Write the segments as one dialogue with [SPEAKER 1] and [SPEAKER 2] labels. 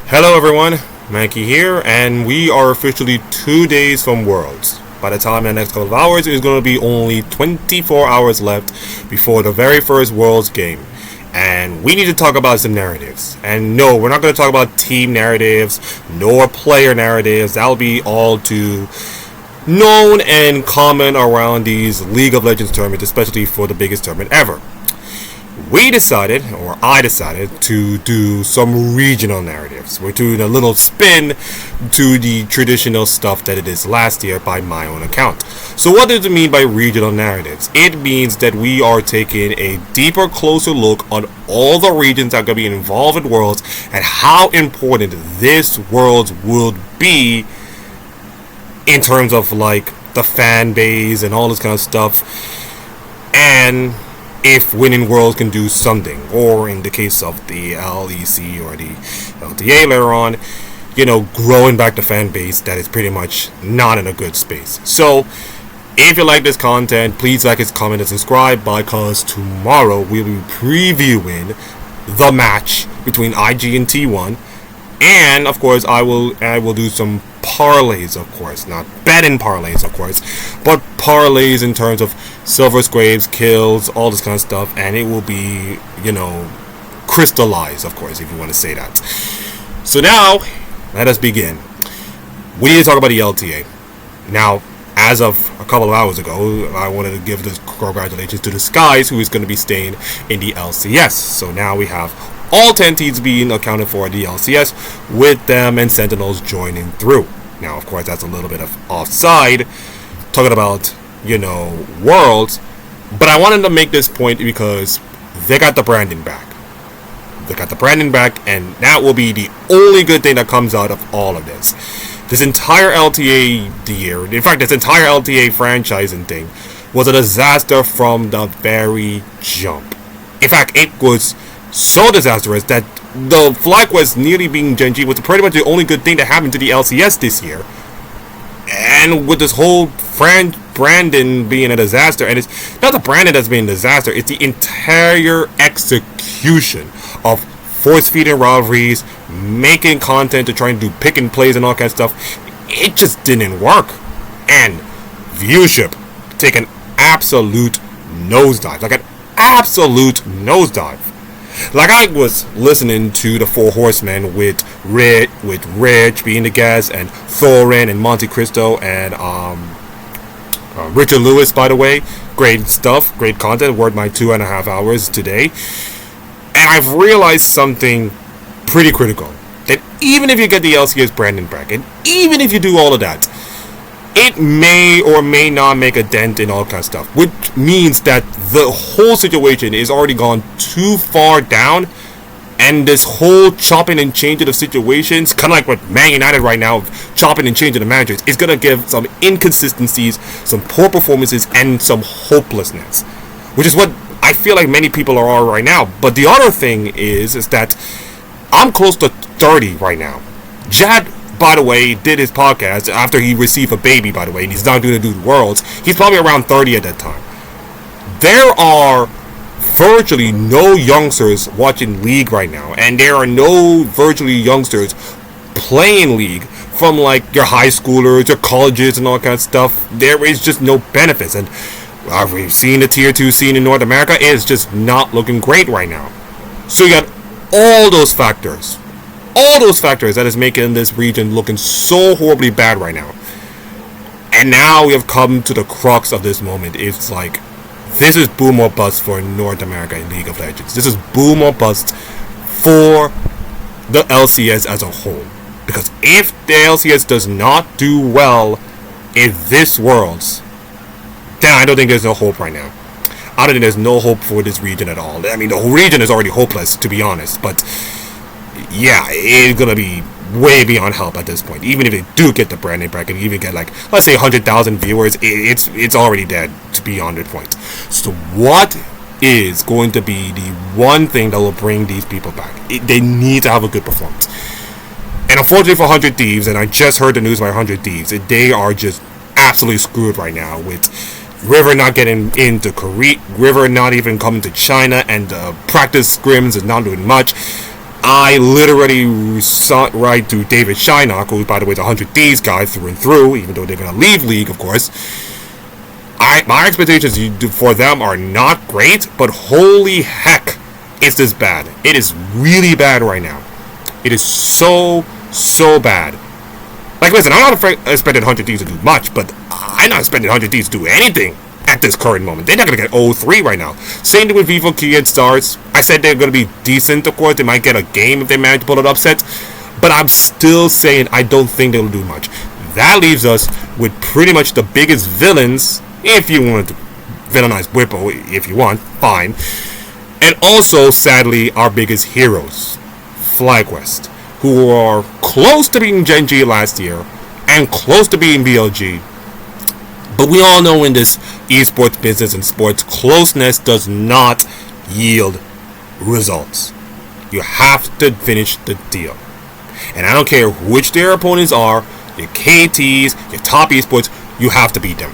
[SPEAKER 1] Hello everyone, Mankey here, and we are officially 2 days from Worlds. By the time the next couple of hours, it's going to be only 24 hours left before the very first Worlds game. And we need to talk about some narratives. And no, we're not going to talk about team narratives, nor player narratives. That'll be all too known and common around these League of Legends tournaments, especially for the biggest tournament ever. I decided to do some regional narratives. We're doing a little spin to the traditional stuff that it is last year by my own account. So what does it mean by regional narratives? It means that we are taking a deeper, closer look on all the regions that are going to be involved in Worlds and how important this Worlds would be in terms of like the fan base and all this kind of stuff. And if winning Worlds can do something, or in the case of the LEC or the LTA later on, growing back the fan base that is pretty much not in a good space. So, if you like this content, please like, comment, and subscribe, because tomorrow we'll be previewing the match between IG and T1, and of course I will do some parlays, of course, not betting parlays, of course, but parlays in terms of silver scrapes, kills, all this kind of stuff, and it will be, crystallized, of course, if you want to say that. So now, let us begin. We need to talk about the LTA. Now, as of a couple of hours ago, I wanted to give this congratulations to the Skies, who is going to be staying in the LCS. So now we have all 10 teams being accounted for in the LCS, with them and Sentinels joining through. Now, of course, that's a little bit of offside, talking about, Worlds, but I wanted to make this point because they got the branding back. And that will be the only good thing that comes out of all of this. This entire LTA year, in fact, this entire LTA franchising thing was a disaster from the very jump. In fact, it was so disastrous that the FlyQuest nearly being Gen G was pretty much the only good thing that happened to the LCS this year. And with this whole Brandon being a disaster, and it's not the Brandon that's being a disaster, it's the entire execution of force feeding rivalries, making content to try and do pick and plays and all kinds of stuff. It just didn't work. And viewership take an absolute nosedive. Like, I was listening to the Four Horsemen with Rich being the guest, and Thorin and Monte Cristo and Richard Lewis, by the way. Great stuff, great content, worth my 2.5 hours today. And I've realized something pretty critical. That even if you get the LCS branding back, and even if you do all of that, it may or may not make a dent in all kinds of stuff, which means that the whole situation is already gone too far down, and this whole chopping and changing of situations, kind of like what Man United right now, chopping and changing the managers, is going to give some inconsistencies, some poor performances, and some hopelessness, which is what I feel like many people are right now. But the other thing is that I'm close to 30 right now. Jad, by the way, did his podcast after he received a baby, by the way, and he's now doing the Worlds. He's probably around 30 at that time. There are virtually no youngsters watching League right now, and there are no virtually youngsters playing League from like your high schoolers, your colleges, and all kinds of stuff. There is just no benefits, and we've seen the tier 2 scene in North America is just not looking great right now. So you got all those factors that is making this region looking so horribly bad right now. And now we have come to the crux of this moment. It's like, this is boom or bust for North America in League of Legends. This is boom or bust for the LCS as a whole. Because if the LCS does not do well in this Worlds, then I don't think there's no hope right now. I don't think there's no hope for this region at all. I mean, the whole region is already hopeless, to be honest. But yeah, it's going to be way beyond help at this point. Even if they do get the branding back and even get, like, let's say 100,000 viewers, it's already dead, to be on that point. So what is going to be the one thing that will bring these people back? They need to have a good performance. And unfortunately for 100 Thieves, and I just heard the news by 100 Thieves, they are just absolutely screwed right now with River not getting into Korea, River not even coming to China, and practice scrims is not doing much. I literally write to David Shynock, who, by the way, is a 100 Ds guy through and through, even though they're going to leave League, of course. My expectations for them are not great, but holy heck, is this bad. It is really bad right now. It is so bad. Like, listen, I'm not expecting 100 Ds to do much, but I'm not expecting 100 Ds to do anything at this current moment. They're not going to get 0-3 right now. Same thing with Vivo Kia and Stars. I said they're going to be decent, of course. They might get a game if they manage to pull an upset. But I'm still saying I don't think they'll do much. That leaves us with pretty much the biggest villains, if you want to villainize Whippo, if you want, fine. And also, sadly, our biggest heroes, FlyQuest, who are close to being Gen G last year and close to being BLG. But we all know in this esports business and sports, closeness does not yield results. You have to finish the deal. And I don't care which their opponents are, your KTs, your top esports, you have to beat them.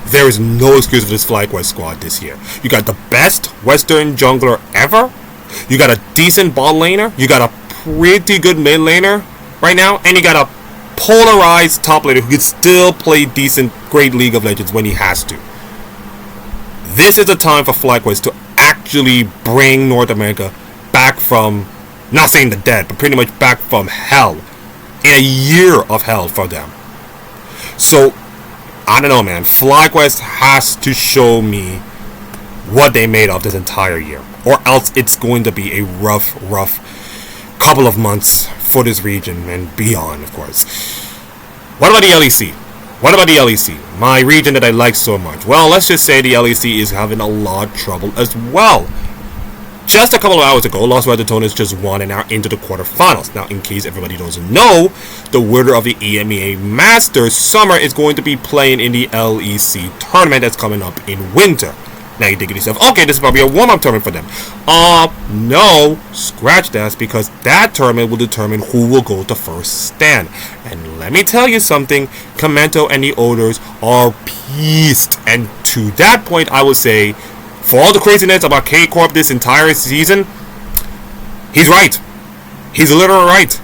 [SPEAKER 1] There is no excuse for this FlyQuest squad this year. You got the best Western jungler ever. You got a decent bot laner. You got a pretty good mid laner right now. And you got a polarized top laner who can still play decent, great League of Legends when he has to. This is the time for FlyQuest to actually bring North America back from, not saying the dead, but pretty much back from hell. In a year of hell for them. So, I don't know, man. FlyQuest has to show me what they made of this entire year. Or else it's going to be a rough couple of months for this region and beyond, of course. What about the LEC? What about the LEC? My region that I like so much. Well, let's just say the LEC is having a lot of trouble as well. Just a couple of hours ago, Los Radotones just won and are into the quarterfinals. Now, in case everybody doesn't know, the winner of the EMEA Masters Summer is going to be playing in the LEC tournament that's coming up in winter. Now you're thinking to yourself, okay, this is probably a warm-up tournament for them. No, scratch that, because that tournament will determine who will go to first stand. And let me tell you something, Kamento and the Odors are pissed. And to that point, I would say, for all the craziness about K-Corp this entire season, he's right. He's literally right.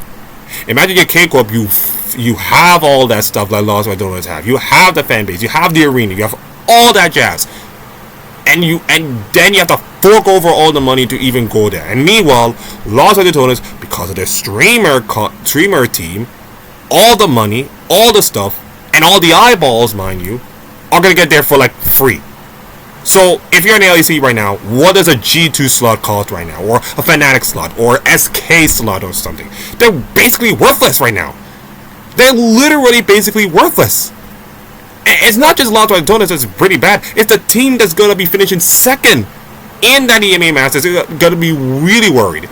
[SPEAKER 1] Imagine your K-Corp, you have all that stuff like Los Radotones have. You have the fan base, you have the arena, you have all that jazz. And then you have to fork over all the money to even go there. And meanwhile, Los Radotones, because of their streamer team, all the money, all the stuff, and all the eyeballs, mind you, are going to get there for like free. So, if you're in the LEC right now, what does a G2 slot cost right now? Or a Fnatic slot? Or SK slot or something? They're basically worthless right now. They're literally basically worthless. It's not just Los Radotones that's pretty bad. It's the team that's going to be finishing second in that EMEA Masters. They're going to be really worried.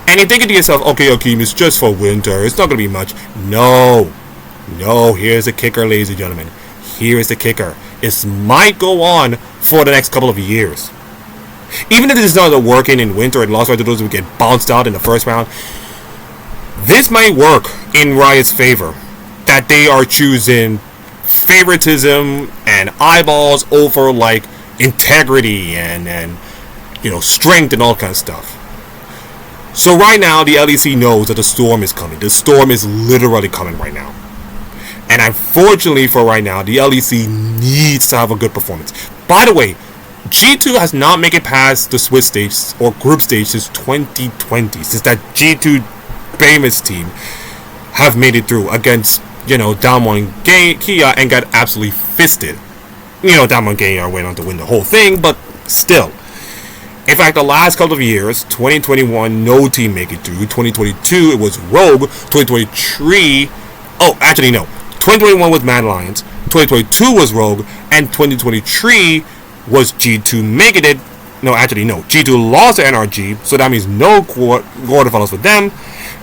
[SPEAKER 1] And you're thinking to yourself, okay, Akeem, it's just for winter. It's not going to be much. No, here's the kicker, ladies and gentlemen. Here's the kicker. It might go on for the next couple of years. Even if this is not working in winter and Los Radotones will get bounced out in the first round, this might work in Riot's favor. That they are choosing favoritism and eyeballs over like integrity and strength and all kinds of stuff. So right now the LEC knows that the storm is coming. The storm is literally coming right now. And unfortunately for right now, the LEC needs to have a good performance. By the way, G2 has not made it past the Swiss stage or group stage since 2020. Since that G2 famous team have made it through against, Damwon Kia and got absolutely fisted. Damwon Kia went on to win the whole thing, but still. In fact, the last couple of years, 2021, no team made it through. 2022, it was Rogue. 2023, 2021 was Mad Lions, 2022 was Rogue, and 2023 was G2 making it. G2 lost to NRG, so that means no quarterfinals for them.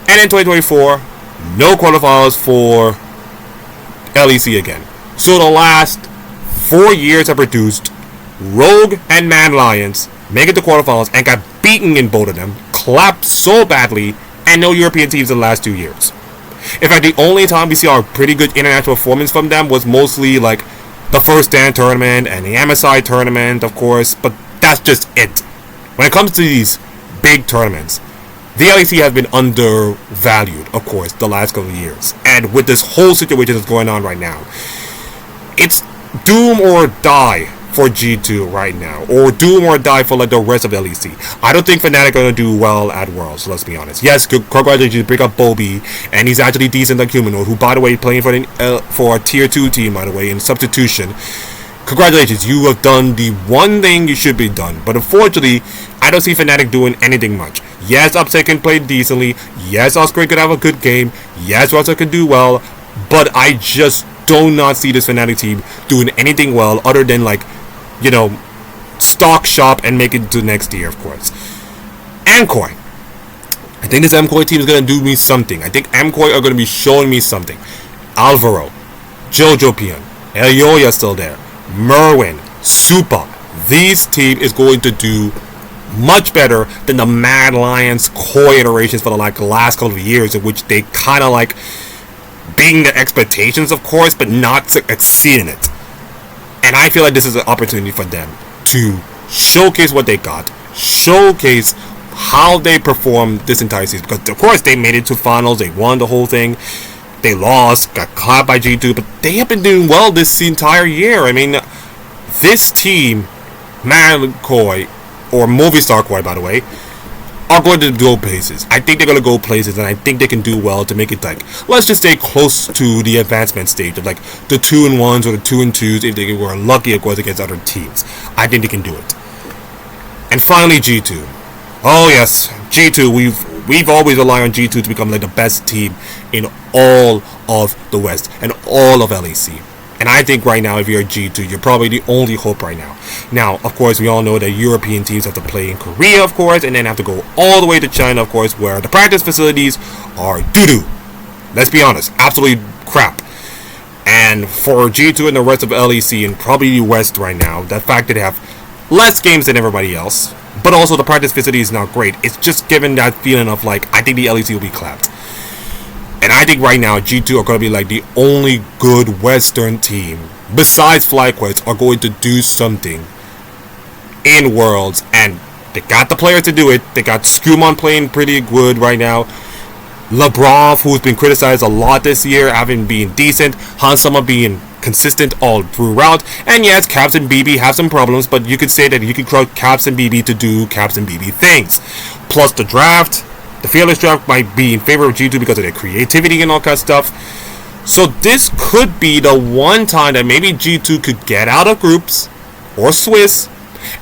[SPEAKER 1] And in 2024, no quarterfinals for LEC again. So the last 4 years have produced Rogue and Mad Lions make it to quarterfinals and got beaten in both of them, clapped so badly, and no European teams in the last 2 years. In fact, the only time we see a pretty good international performance from them was mostly like the First Stand tournament and the MSI tournament, of course, but that's just it. When it comes to these big tournaments, The LEC has been undervalued, of course, the last couple of years. And with this whole situation that's going on right now, it's doom or die for G2 right now, or doom or die for like the rest of the LEC. I don't think Fnatic are going to do well at Worlds, let's be honest. Yes, congratulations, pick up Bobby, and he's actually decent like Humanoid, who, by the way, playing for a tier 2 team, by the way, in substitution. Congratulations, you have done the one thing you should be done. But unfortunately, I don't see Fnatic doing anything much. Yes, Upset can play decently. Yes, Oscar could have a good game. Yes, Russell can do well. But I just do not see this Fnatic team doing anything well other than, like, you know, stock shop and make it to next year, of course. MKOI. I think this MKOI team is going to do me something. I think MKOI are going to be showing me something. Alvaro, Jojo Pion, Elyoya still there. Merwin, Supa, this team is going to do much better than the Mad Lions Koi iterations for the last couple of years, in which they kind of like beating the expectations, of course, but not exceeding it. And I feel like this is an opportunity for them to showcase what they got, showcase how they performed this entire season. Because, of course, they made it to finals, they won the whole thing. They lost, got caught by G2, but they have been doing well this entire year. I mean, this team, Mad Koi, or Movistar Koi, by the way, are going to go places. I think they're going to go places, and I think they can do well to make it, like, let's just stay close to the advancement stage of, like, the 2-1s or the 2-2s if they were lucky, of course, against other teams. I think they can do it. And finally, G2. Oh, yes, G2, we've always relied on G2 to become like the best team in all of the West and all of LEC. And I think right now, if you're G2, you're probably the only hope right now. Now, of course, we all know that European teams have to play in Korea, of course, and then have to go all the way to China, of course, where the practice facilities are doo-doo. Let's be honest, absolutely crap. And for G2 and the rest of LEC and probably the West right now, the fact that they have less games than everybody else, but also the practice facility is not great. It's just given that feeling of like, I think the LEC will be clapped. And I think right now G2 are going to be like the only good Western team besides FlyQuest are going to do something in Worlds, and they got the players to do it. They got Skumon playing pretty good right now. Labrov, who's been criticized a lot this year, having been decent. Hansama being consistent all throughout. And yes, Caps and BB have some problems, but you could say that you could crouch Caps and BB to do Caps and BB things. Plus the draft, the Fearless draft might be in favor of G2 because of their creativity and all kind of stuff. So this could be the one time that maybe G2 could get out of groups or Swiss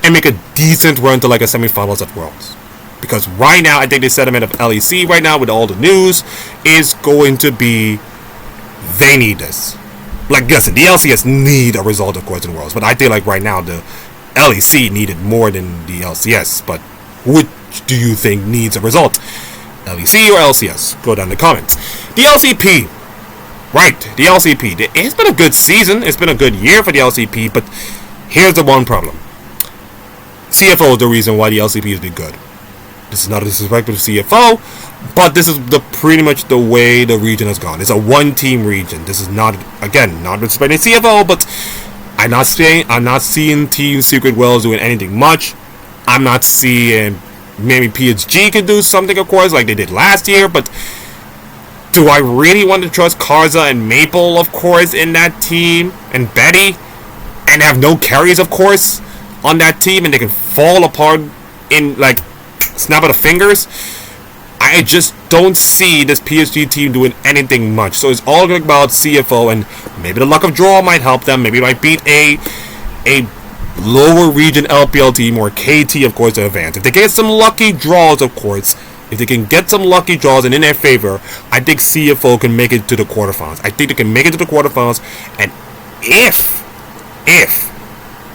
[SPEAKER 1] and make a decent run to like a semifinals at Worlds. Because right now, I think the sentiment of LEC right now with all the news is going to be they need this. Like, listen, the LCS need a result, of course, in Worlds. But I feel like right now, the LEC needed more than the LCS. But which do you think needs a result? LEC or LCS? Go down in the comments. The LCP. Right, the LCP. It's been a good season. It's been a good year for the LCP. But here's the one problem. CFO is the reason why the LCP has been good. This is not a disrespect to the CFO, but this is pretty much the way the region has gone. It's a one-team region. This is not, again, not disrespecting CFO, but I'm not seeing Team Secret Wells doing anything much. I'm not seeing maybe PSG could do something, of course, like they did last year, but do I really want to trust Karza and Maple, of course, in that team, and Betty, and have no carries, of course, on that team, and they can fall apart in, like, snap of the fingers? I just don't see this PSG team doing anything much. So it's all about CFO, and maybe the luck of draw might help them. Maybe it might beat a lower region LPL team or KT, of course, to advance. If they get some lucky draws, of course, if they can get some lucky draws and in their favor, I think CFO can make it to the quarterfinals. I think they can make it to the quarterfinals, and if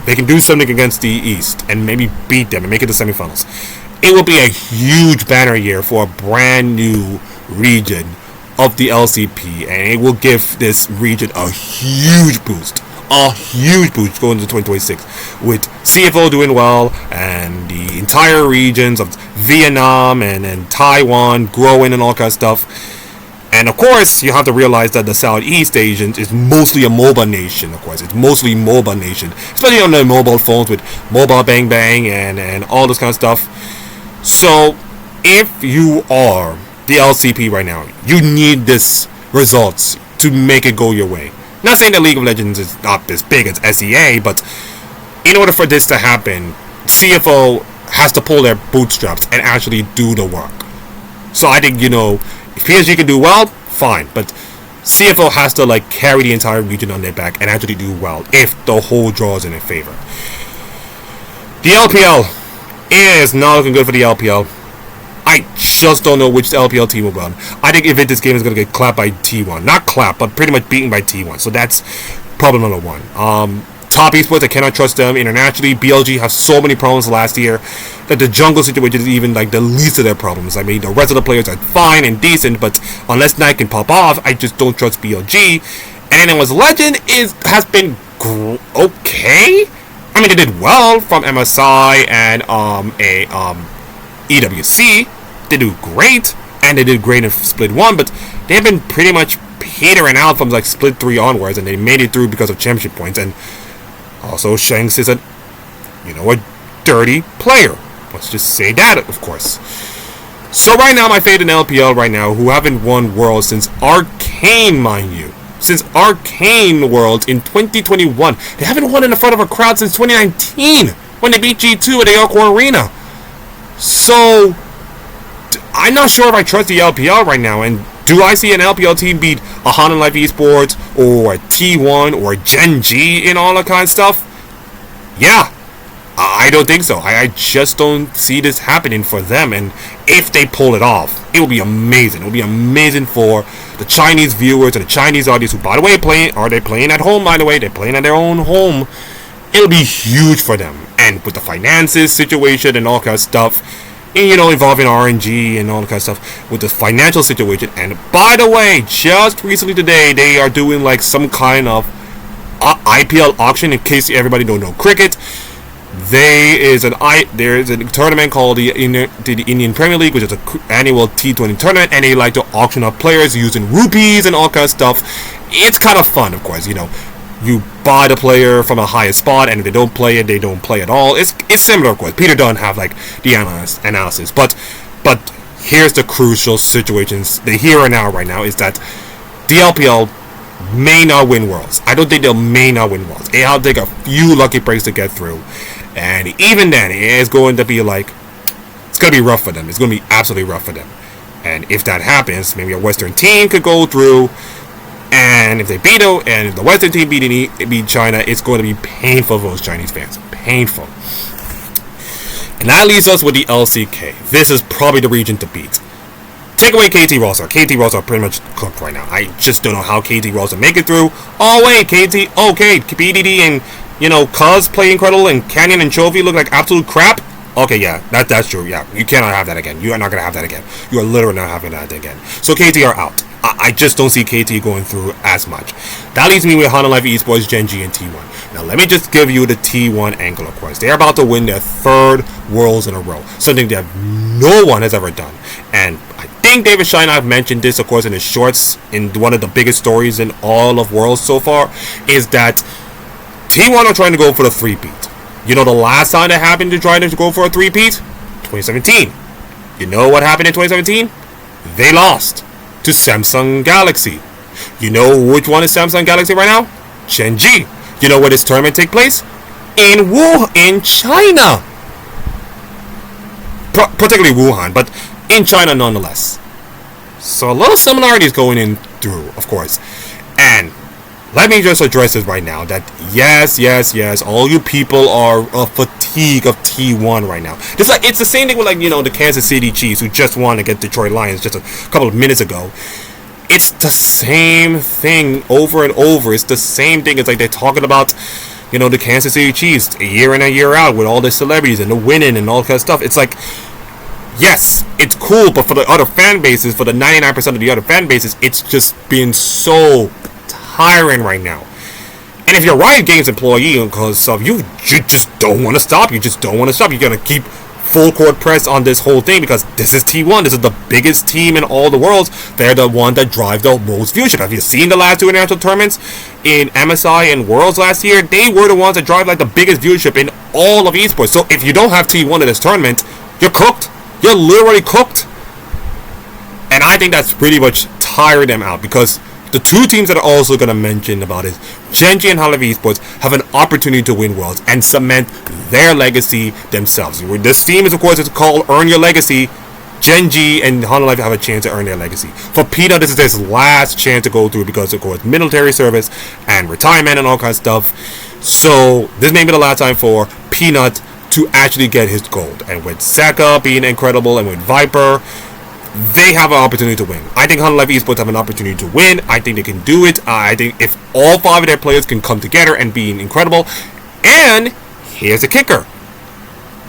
[SPEAKER 1] they can do something against the East and maybe beat them and make it to semifinals, it will be a huge banner year for a brand new region of the LCP, and it will give this region a huge boost going into 2026 with CFO doing well and the entire regions of Vietnam and Taiwan growing and all kind of stuff. And of course, you have to realize that the Southeast Asian is mostly a MOBA nation, of course. It's mostly MOBA nation, especially on the mobile phones with Mobile Bang Bang and all this kind of stuff. So if you are the LCP right now, you need this results to make it go your way. Not saying that League of Legends is not as big as SEA, but in order for this to happen, CFO has to pull their bootstraps and actually do the work. So I think, if PSG can do well, fine, but CFO has to carry the entire region on their back and actually do well if the whole draw is in their favor. The LPL is not looking good for the LPL. I just don't know which LPL team will run. I think this game is going to get clapped by T1. Not clapped, but pretty much beaten by T1. So that's problem number one. Top esports, I cannot trust them internationally. BLG have so many problems last year that the jungle situation is even the least of their problems. I mean, the rest of the players are fine and decent, but unless Knight can pop off, I just don't trust BLG. And it was Legend has been okay. I mean, they did well from MSI and EWC. They do great, and they did great in Split 1, but they've been pretty much petering out from Split 3 onwards, and they made it through because of championship points. And also, Shanks is a dirty player. Let's just say that, of course. So right now, my fate in LPL right now, who haven't won Worlds since Arcane, mind you. Since Arcane Worlds in 2021. They haven't won in the front of a crowd since 2019, when they beat G2 at the Aqua Arena. So, I'm not sure if I trust the LPL right now, and do I see an LPL team beat a Holland Life Esports, or a T1, or Gen G, and all that kind of stuff? Yeah, I don't think so. I just don't see this happening for them, and if they pull it off, it will be amazing. It will be amazing for the Chinese viewers and the Chinese audience, who, by the way, are they playing at home, by the way? They're playing at their own home. It'll be huge for them. And with the finances situation and all kind of stuff, and, involving RNG and all that kind of stuff, with the financial situation. And by the way, just recently today, they are doing some kind of IPL auction. In case everybody don't know cricket, there is a tournament called the Indian Premier League, which is an annual T20 tournament, and they like to auction off players using rupees and all kind of stuff. It's kind of fun, of course. You buy the player from a higher spot, and if they don't play it, they don't play at all. It's similar, of course. Peter Dunn have the analysis, but here's the crucial situations. The here and now right now is that the LPL may not win Worlds. I don't think they may not win Worlds. It'll take a few lucky breaks to get through, and even then, it's going to be it's going to be rough for them. It's going to be absolutely rough for them. And if that happens, maybe a Western team could go through. And if they beat it, and if the Western team beat China, it's going to be painful for those Chinese fans. Painful. And that leaves us with the LCK. This is probably the region to beat. Take away KT Rolster. KT Rolster are pretty much cooked right now. I just don't know how KT Rolster make it through. Oh wait, KT, okay, BDD and Cuz play incredible, and Canyon and Chovy look like absolute crap. Okay, yeah, that's true. Yeah, you cannot have that again. You are not gonna have that again. You are literally not having that again. So KT are out. I just don't see KT going through as much. That leaves me with Holland Life Esports, Gen G, and T1. Now, let me just give you the T1 angle, of course. They're about to win their third Worlds in a row, something that no one has ever done. And I think David Shine, I've mentioned this, of course, in his shorts, in one of the biggest stories in all of Worlds so far, is that T1 are trying to go for the three-peat. The last time that happened to try to go for a three-peat? 2017. You know what happened in 2017? They lost to Samsung Galaxy. You know which one is Samsung Galaxy right now? Gen G. You know where this tournament take place? In Wuhan, in China. Particularly Wuhan, but in China nonetheless. So a little similarities going in through, of course. And let me just address this right now, that yes, all you people are fatigued of T1 right now. It's the same thing with the Kansas City Chiefs, who just won against Detroit Lions just a couple of minutes ago. It's the same thing over and over. It's the same thing. It's they're talking about, the Kansas City Chiefs a year in and year out with all the celebrities and the winning and all that kind of stuff. It's yes, it's cool, but for the other fan bases, for the 99% of the other fan bases, it's just been so tiring right now. And if you're a Riot Games employee because of you just don't want to stop. You just don't want to stop. You're going to keep full court press on this whole thing because this is T1. This is the biggest team in all the worlds. They're the one that drive the most viewership. Have you seen the last two international tournaments in MSI and Worlds last year? They were the ones that drive the biggest viewership in all of esports. So if you don't have T1 in this tournament, you're cooked. You're literally cooked. And I think that's pretty much tired them out, because the two teams that are also going to mention about is Gen.G and Hololive Esports have an opportunity to win Worlds and cement their legacy themselves. This team is, of course, it's called Earn Your Legacy. Gen.G and Hololive have a chance to earn their legacy. For Peanut, this is his last chance to go through because, of course, military service and retirement and all kinds of stuff. So this may be the last time for Peanut to actually get his gold. And with Seka being incredible and with Viper, they have an opportunity to win. I think Hololive Esports have an opportunity to win. I think they can do it. I think if all 5 of their players can come together and be incredible. And here's the kicker.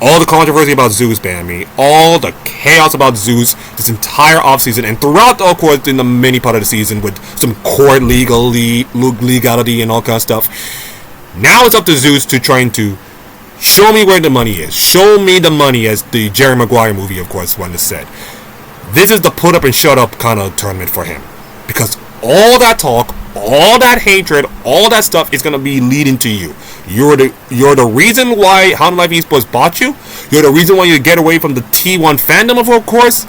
[SPEAKER 1] All the controversy about Zeus, Bammy, all the chaos about Zeus this entire offseason and throughout, of course, in the mini part of the season with some court legality and all kind of stuff. Now it's up to Zeus to trying to show me where the money is. Show me the money, as the Jerry Maguire movie, of course, one has said. This is the put up and shut up kind of tournament for him. Because all that talk, all that hatred, all that stuff is going to be leading to you. You're the reason why Hololive Esports bought you. You're the reason why you get away from the T1 fandom, of course.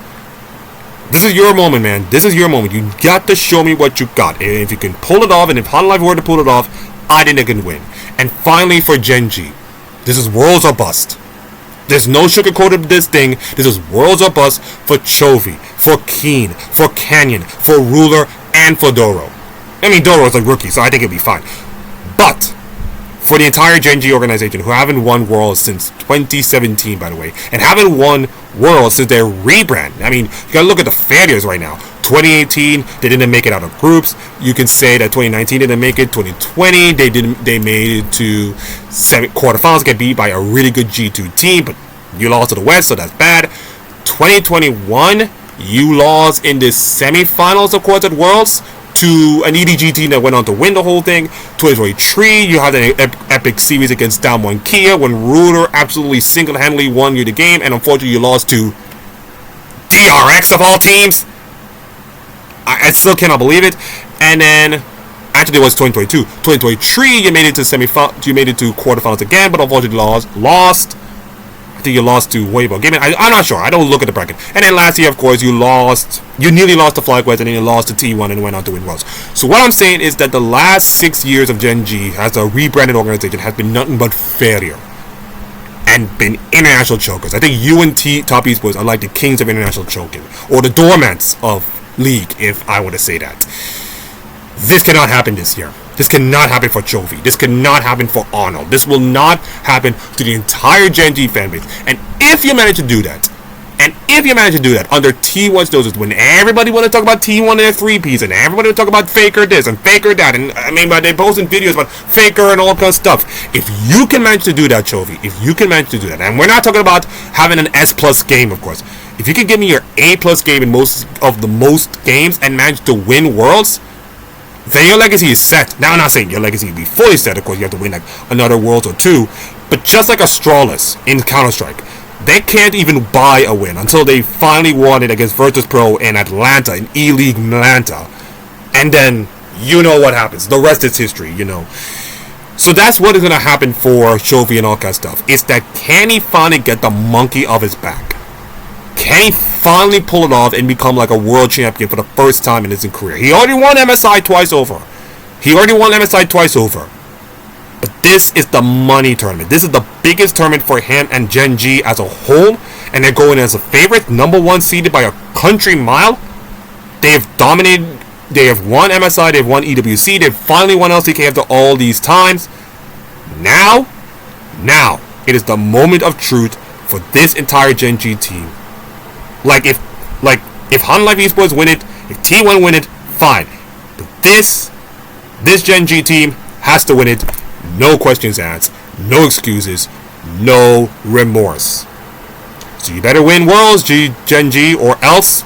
[SPEAKER 1] This is your moment, man. This is your moment. You got to show me what you got. And if you can pull it off, and if Hololive were to pull it off, I think they can win. And finally, for Gen.G, this is Worlds or bust. There's no sugarcoating this thing. This is Worlds or bust for Chovy, for Keen, for Canyon, for Ruler, and for Doro. I mean, Doro is a rookie, so I think it'll be fine. But for the entire Gen.G organization, who haven't won Worlds since 2017, by the way, and haven't won Worlds since their rebrand. I mean, you gotta look at the failures right now. 2018, they didn't make it out of groups. You can say that 2019 didn't make it. 2020, they made it to quarterfinals, get beat by a really good G2 team, but you lost to the West, so that's bad. 2021, you lost in the semifinals, of course, at Worlds to an EDG team that went on to win the whole thing. 2023, you had an epic series against Damwon Kia when Ruler absolutely single-handedly won you the game, and unfortunately you lost to DRX of all teams. I still cannot believe it. And then actually it was 2022. 2023, you made it to you made it to quarterfinals again, but unfortunately lost. I think you lost to Weibo Gaming. I'm not sure. I don't look at the bracket. And then last year, of course, you nearly lost to FlyQuest, and then you lost to T1 and went on to win Worlds. So what I'm saying is that the last 6 years of Gen.G as a rebranded organization has been nothing but failure and been international chokers. I think you and Top Esports are like the kings of international choking, or the doormats of League, if I were to say that. This cannot happen this year. This cannot happen for Chovy. This cannot happen for Arnold. This will not happen to the entire Gen.G fanbase. And if you manage to do that, under T1's noses, when everybody want to talk about T1 and their 3Ps, and everybody will talk about Faker this and Faker that, and I mean, they're posting videos about Faker and all kinds of stuff. If you can manage to do that, Chovy, if you can manage to do that, and we're not talking about having an S+ game, of course. If you can give me your A+ game in most games and manage to win Worlds, then your legacy is set. Now, I'm not saying your legacy will be fully set. Of course, you have to win like another World or two. But just like Astralis in Counter-Strike, they can't even buy a win until they finally won it against Virtus.pro in Atlanta, in E-League Atlanta. And then, you know what happens. The rest is history, you know. So that's what is going to happen for Chovy and all that stuff. It's that, can he finally get the monkey off his back? Can he finally pull it off and become like a world champion for the first time in his career? He already won MSI twice over. But this is the money tournament. This is the biggest tournament for him and Gen.G as a whole. And they're going as a favorite, #1 seeded by a country mile. They have dominated. They have won MSI. They've won EWC. They've finally won LCK after all these times. Now, it is the moment of truth for this entire Gen.G team. Like if Hololive Esports win it, if T1 win it, fine. But this Gen.G team has to win it. No questions asked, no excuses, no remorse. So you better win Worlds, Gen.G, or else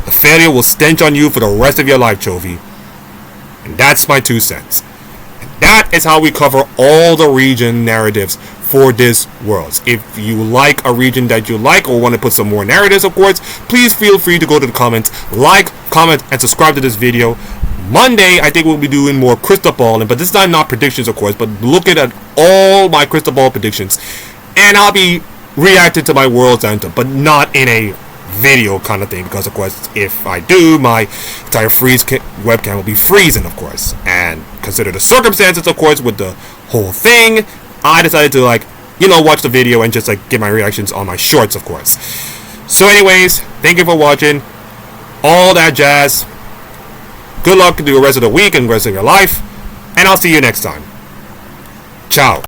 [SPEAKER 1] the failure will stench on you for the rest of your life, Chovy. And that's my 2 cents. And that is how we cover all the region narratives for this Worlds. If you like a region that you like or want to put some more narratives, of course, please feel free to go to the comments, like, comment, and subscribe to this video. Monday, I think we'll be doing more crystal balling, but this time not predictions, of course, but looking at all my crystal ball predictions. And I'll be reacted to my World's Anthem, but not in a video kind of thing, because of course if I do, my entire webcam will be freezing, of course, and consider the circumstances, of course, with the whole thing, I decided to watch the video and just give my reactions on my shorts, of course. So anyways, thank you for watching, all that jazz. Good luck to the rest of the week and the rest of your life, and I'll see you next time. Ciao.